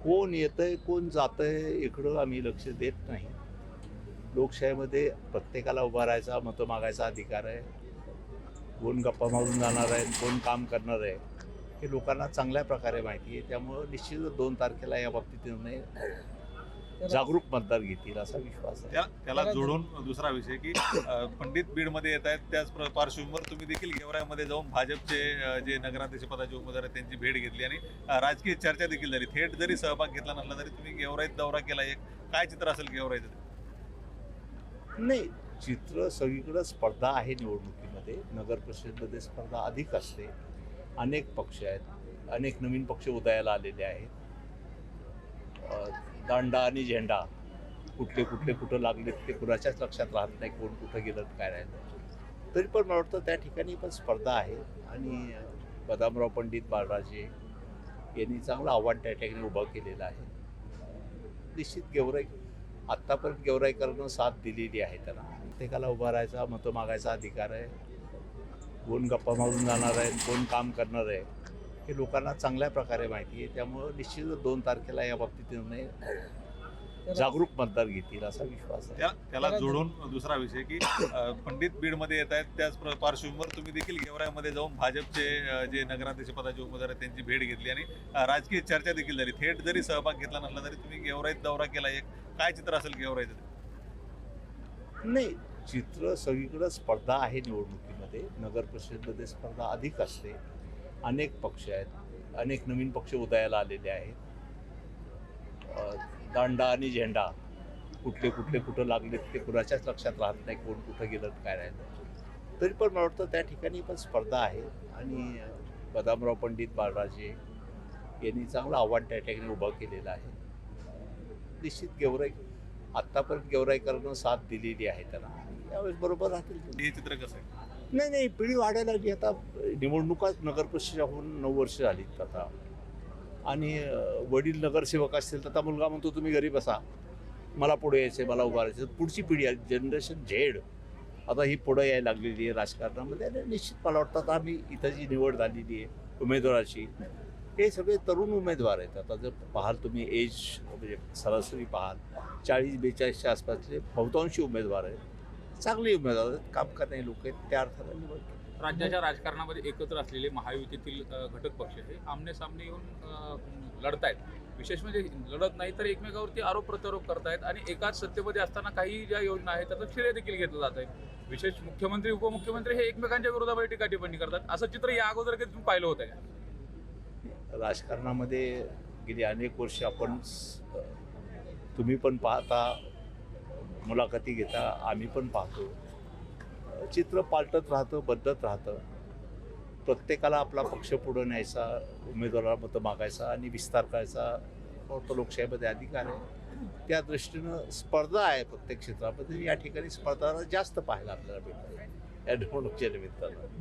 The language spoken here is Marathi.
कोण येतंय कोण जातंय इकडं आम्ही लक्ष देत नाही. लोकशाहीमध्ये प्रत्येकाला उभा राहायचा, मतं मागायचा अधिकार आहे. कोण गप्पा मारून जाणार आहे, कोण काम करणार आहे, हे लोकांना चांगल्या प्रकारे माहिती आहे. त्यामुळं निश्चितच 2 तारखेला याबाबतीत निर्णय जागरूक मतदार घेतील असा विश्वास आहे. त्याला जोडून दुसरा विषय की पंडित बीडमध्ये येत आहेत, त्याच पार्श्वभूमीवर तुम्ही देखील गेवराईमध्ये जाऊन भाजपचे जे नगराध्यक्ष पदाचे उमेदवार आहेत त्यांची भेट घेतली आणि राजकीय चर्चा देखील झाली. थेट जरी सहभाग घेतला नसला तरी तुम्ही गेवराईत दौरा केला, एक काय चित्र असेल गेवराईचं? नाही, चित्र सगळीकडं स्पर्धा आहे. निवडणुकीमध्ये नगर परिषदेमध्ये स्पर्धा अधिक असते. अनेक पक्ष आहेत, अनेक नवीन पक्ष उदयाला आलेले आहेत. दांडा आणि झेंडा कुठले कुठं लागले ते कुणाच्याच लक्षात राहत नाही, कोण कुठं गेलं काय राहिलं. तरी पण मला वाटतं त्या ठिकाणी पण स्पर्धा आहे आणि बदामराव पंडित बाळराजे यांनी चांगलं आव्हान त्या ठिकाणी उभं केलेलं आहे. निश्चित गेवराई आत्तापर्यंत गेवराईकरांना साथ दिलेली आहे. त्यांना प्रत्येकाला उभा राहायचा, मतं मागायचा अधिकार आहे. कोण गप्पा मारून जाणार आहे, कोण काम करणार आहे, हे लोकांना चांगल्या प्रकारे माहिती आहे. त्यामुळं निश्चितच 2 तारखेला याबाबतीत निर्णय जागरूक मतदार घेतील असा विश्वास आहे. त्याला जोडून दुसरा विषय की पंडित बीडमध्ये येत आहेत, त्याच पार्श्वभूमीवर तुम्ही देखील गेवराईमध्ये जाऊन भाजपचे जे नगराध्यक्ष पदाचे उमेदवार आहेत त्यांची भेट घेतली आणि राजकीय चर्चा देखील झाली. थेट जरी सहभाग घेतला नसला तरी तुम्ही गेवराईत दौरा केला, एक काय चित्र असेल गेवराईचं? नाही, चित्र सगळीकडं स्पर्धा आहे. निवडणुकीमध्ये नगर परिषदेमध्ये स्पर्धा अधिक असते. अनेक पक्ष आहेत, अनेक नवीन पक्ष उदयाला आलेले आहेत. दांडा आणि झेंडा कुठले कुठं लागले ते कुणाच्याच लक्षात राहत नाही, कोण कुठं गेलं काय राहिलं. तरी पण मला वाटतं त्या ठिकाणी पण स्पर्धा आहे आणि बदामराव पंडित बाळराजे यांनी चांगलं आव्हान त्या ठिकाणी उभं केलेलं आहे. निश्चित गेवराई आत्तापर्यंत गेवराईकरांना साथ दिलेली आहे. त्यांना यावेळेस बरोबर राहतील. हे चित्र कसं आहे? नाही, पिढी वाढायला लागली. आता निवडणुकाच नगर परिषदेच्या होऊन 9 वर्ष झालीत आता आणि वडील नगरसेवक असतील तर आता मुलगा म्हणतो तुम्ही घरी बसा, मला पुढे यायचं, मला उभा राहायचं. पुढची पिढी आहे, जनरेशन झेड आता ही पुढं यायला लागलेली आहे राजकारणामध्ये. आणि निश्चित मला वाटतं आता आम्ही इथं जी निवड झालेली आहे उमेदवाराची, हे सगळे तरुण उमेदवार आहेत. आता जर पाहाल तुम्ही एज म्हणजे सरासरी पाहाल 40-42च्या आसपासचे बहुतांशी उमेदवार आहेत. चांगले उमेदवार आहेत, काम करणारे लोक आहेत, त्या अर्थाने निवड केली. राज्याच्या राजकारणामध्ये एकत्र असलेले महायुतीतील घटक पक्ष हे आमने सामने येऊन लढतायत. विशेष म्हणजे लढत नाही तर एकमेकावरती आरोप प्रत्यारोप करतायत आणि एकाच सत्तेमध्ये असताना काही ज्या योजना आहेत त्याचं श्रेय देखील घेतलं जात आहे. विशेष मुख्यमंत्री उपमुख्यमंत्री हे एकमेकांच्या विरोधामध्ये टीका टिप्पणी करतात. असं चित्र या अगोदर कधी तुम्ही पाहिलं होतं का? राजकारणामध्ये गेली अनेक वर्ष आपण तुम्ही पण पाहता, मुलाखती घेता, आम्ही पण पाहतो. चित्र पालटत राहतं, बदलत राहतं. प्रत्येकाला आपला पक्ष पुढं न्यायचा, उमेदवाराला मतं मागायचा आणि विस्तार करायचा तो लोकशाहीमध्ये अधिकार आहे. त्या दृष्टीनं स्पर्धा आहे प्रत्येक क्षेत्रामध्ये. या ठिकाणी स्पर्धा जास्त पाहायला आपल्याला भेटते या निवडणुकीच्या निमित्तानं.